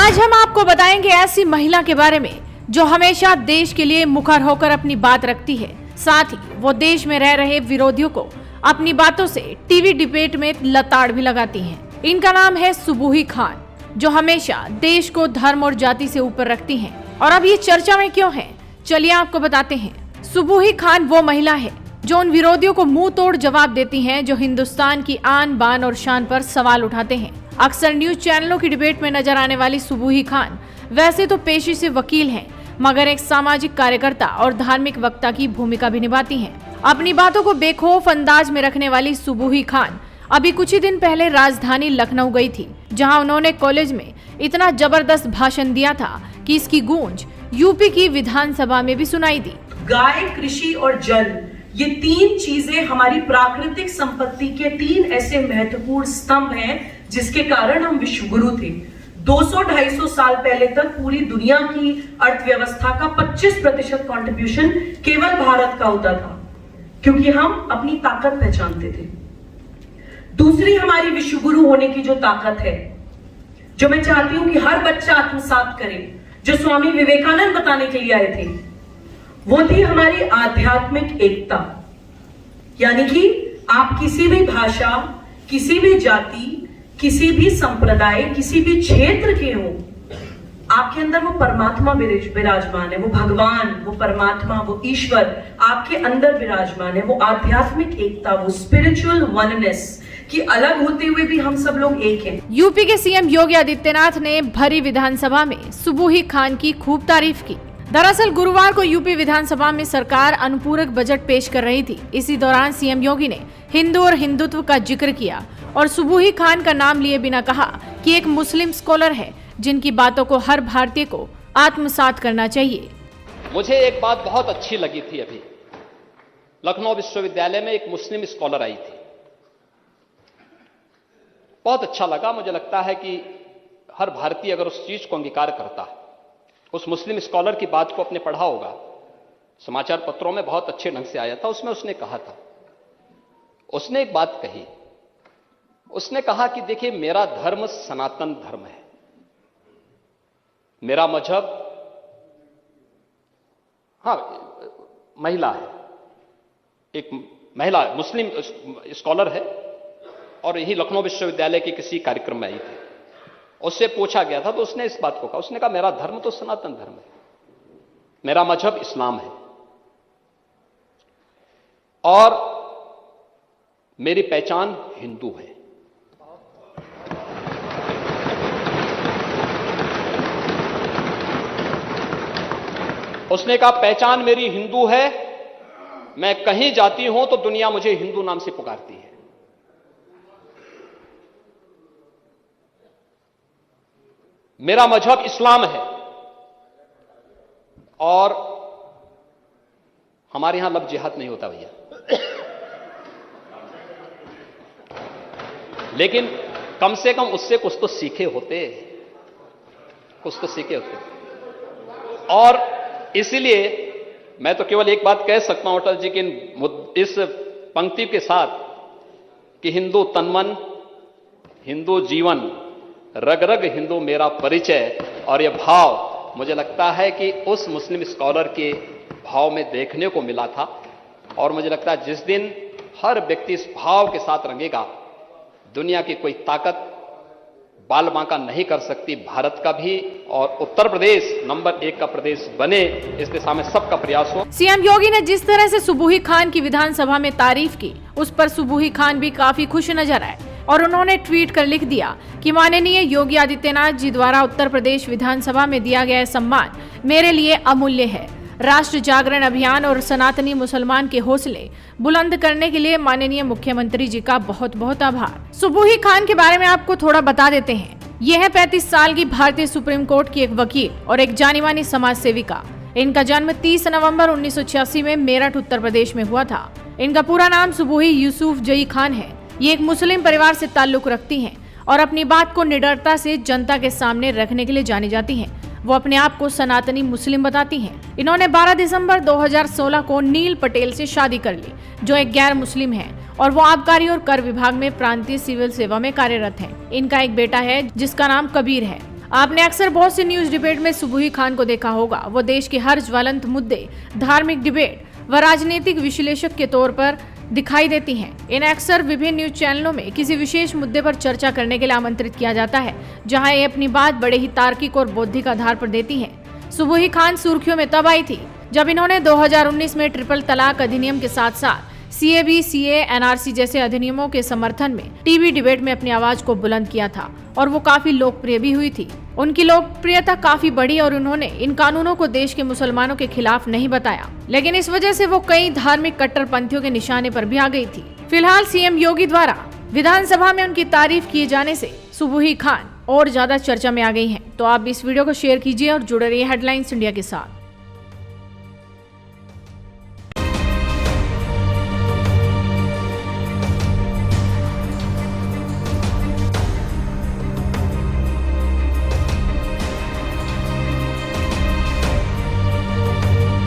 आज हम आपको बताएंगे ऐसी महिला के बारे में जो हमेशा देश के लिए मुखर होकर अपनी बात रखती है। साथ ही वो देश में रह रहे विरोधियों को अपनी बातों से टीवी डिबेट में लताड़ भी लगाती हैं। इनका नाम है सुबूही खान, जो हमेशा देश को धर्म और जाति से ऊपर रखती हैं। और अब ये चर्चा में क्यों है, चलिए आपको बताते हैं। सुबूही खान वो महिला है जो उन विरोधियों को मुंह तोड़ जवाब देती हैं जो हिंदुस्तान की आन बान और शान पर सवाल उठाते हैं। अक्सर न्यूज चैनलों की डिबेट में नजर आने वाली सुबूही खान वैसे तो पेशे से वकील हैं, मगर एक सामाजिक कार्यकर्ता और धार्मिक वक्ता की भूमिका भी निभाती हैं। अपनी बातों को बेखौफ अंदाज में रखने वाली सुबूही खान अभी कुछ ही दिन पहले राजधानी लखनऊ गई थी, जहां उन्होंने कॉलेज में इतना जबरदस्त भाषण दिया था कि इसकी गूंज यूपी की विधानसभा में भी सुनाई दी। गाय, कृषि और जल, ये तीन चीजें हमारी प्राकृतिक संपत्ति के तीन ऐसे महत्वपूर्ण स्तंभ हैं जिसके कारण हम विश्वगुरु थे। 200-250 साल पहले तक पूरी दुनिया की अर्थव्यवस्था का 25% कंट्रीब्यूशन केवल भारत का होता था, क्योंकि हम अपनी ताकत पहचानते थे। दूसरी हमारी विश्वगुरु होने की जो ताकत है, जो मैं चाहती हूं कि हर बच्चा आत्मसात करे, जो स्वामी विवेकानंद बताने के लिए आए थे, वो थी हमारी आध्यात्मिक एकता। यानी कि आप किसी भी भाषा, किसी भी जाति, किसी भी संप्रदाय, किसी भी क्षेत्र के हो, आपके अंदर वो परमात्मा विराजमान है, वो भगवान, वो परमात्मा, वो ईश्वर आपके अंदर विराजमान है। वो आध्यात्मिक एकता, वो स्पिरिचुअल वननेस कि अलग होते हुए भी हम सब लोग एक हैं। यूपी के सीएम योगी आदित्यनाथ ने भरी विधानसभा में सुबूही खान की खूब तारीफ की। दरअसल गुरुवार को यूपी विधानसभा में सरकार अनुपूरक बजट पेश कर रही थी। इसी दौरान सीएम योगी ने हिंदू और हिंदुत्व का जिक्र किया और सुबूही खान का नाम लिए बिना कहा कि एक मुस्लिम स्कॉलर है जिनकी बातों को हर भारतीय को आत्मसात करना चाहिए। मुझे एक बात बहुत अच्छी लगी थी, अभी लखनऊ विश्वविद्यालय में एक मुस्लिम स्कॉलर आई थी, बहुत अच्छा लगा। मुझे लगता है कि हर भारतीय अगर उस चीज को अंगीकार करता है, उस मुस्लिम स्कॉलर की बात को आपने पढ़ा होगा, समाचार पत्रों में बहुत अच्छे ढंग से आया था। उसमें उसने कहा था, उसने एक बात कही, उसने कहा कि देखिए मेरा धर्म सनातन धर्म है, मेरा मजहब, हाँ महिला है, एक महिला मुस्लिम स्कॉलर है और यही लखनऊ विश्वविद्यालय के किसी कार्यक्रम में आई थी। उससे पूछा गया था तो उसने इस बात को कहा, उसने कहा मेरा धर्म तो सनातन धर्म है, मेरा मजहब इस्लाम है और मेरी पहचान हिंदू है। उसने कहा पहचान मेरी हिंदू है, मैं कहीं जाती हूं तो दुनिया मुझे हिंदू नाम से पुकारती है। मेरा मजहब इस्लाम है और हमारे यहां लव जिहाद नहीं होता भैया, लेकिन कम से कम उससे कुछ तो सीखे होते, कुछ तो सीखे होते। और इसीलिए मैं तो केवल एक बात कह सकता हूं अटल जी की इस पंक्ति के साथ कि हिंदू तनमन, हिंदू जीवन, रग रग हिंदू मेरा परिचय। और यह भाव मुझे लगता है कि उस मुस्लिम स्कॉलर के भाव में देखने को मिला था। और मुझे लगता है जिस दिन हर व्यक्ति इस भाव के साथ रंगेगा, दुनिया की कोई ताकत बाल बांका नहीं कर सकती। भारत का भी और उत्तर प्रदेश नंबर 1 का प्रदेश बने, इस दिशा में सबका प्रयास हो। सीएम योगी ने जिस तरह से सुबूही खान की विधानसभा में तारीफ की, उस पर सुबूही खान भी काफी खुश नजर आए और उन्होंने ट्वीट कर लिख दिया कि माननीय योगी आदित्यनाथ जी द्वारा उत्तर प्रदेश विधानसभा में दिया गया सम्मान मेरे लिए अमूल्य है। राष्ट्र जागरण अभियान और सनातनी मुसलमान के हौसले बुलंद करने के लिए माननीय मुख्यमंत्री जी का बहुत बहुत आभार। सुबूही खान के बारे में आपको थोड़ा बता देते हैं। यह है 35 साल की भारतीय सुप्रीम कोर्ट की एक वकील और एक जानी मानी समाज सेविका। इनका जन्म 30 नवंबर 1986 में मेरठ उत्तर प्रदेश में हुआ था। इनका पूरा नाम सुबूही यूसुफ जई खान है। ये एक मुस्लिम परिवार से ताल्लुक रखती हैं और अपनी बात को निडरता से जनता के सामने रखने के लिए जानी जाती हैं। वो अपने आप को सनातनी मुस्लिम बताती हैं। इन्होंने 12 दिसंबर 2016 को नील पटेल से शादी कर ली, जो एक गैर मुस्लिम है और वो आबकारी और कर विभाग में प्रांतीय सिविल सेवा में कार्यरत हैं। इनका एक बेटा है जिसका नाम कबीर है। आपने अक्सर बहुत से न्यूज डिबेट में सुबुही खान को देखा होगा। वो देश के हर ज्वलंत मुद्दे, धार्मिक डिबेट व राजनीतिक विश्लेषक के तौर पर दिखाई देती हैं। इन्हें अक्सर विभिन्न न्यूज चैनलों में किसी विशेष मुद्दे पर चर्चा करने के लिए आमंत्रित किया जाता है, जहां ये अपनी बात बड़े ही तार्किक और बौद्धिक आधार पर देती हैं। सुबुही खान सुर्खियों में तब आई थी जब इन्होंने 2019 में ट्रिपल तलाक अधिनियम के साथ साथ CAB, CA, NRC जैसे अधिनियमों के समर्थन में टीवी डिबेट में अपनी आवाज को बुलंद किया था और वो काफी लोकप्रिय भी हुई थी। उनकी लोकप्रियता काफी बढ़ी और उन्होंने इन कानूनों को देश के मुसलमानों के खिलाफ नहीं बताया, लेकिन इस वजह से वो कई धार्मिक कट्टरपंथियों के निशाने पर भी आ गई थी। फिलहाल CM योगी द्वारा विधानसभा में उनकी तारीफ किए जाने से सुबुही खान और ज्यादा चर्चा में आ गई हैं। तो आप इस वीडियो को शेयर कीजिए और जुड़े रहिए हेडलाइंस इंडिया के साथ।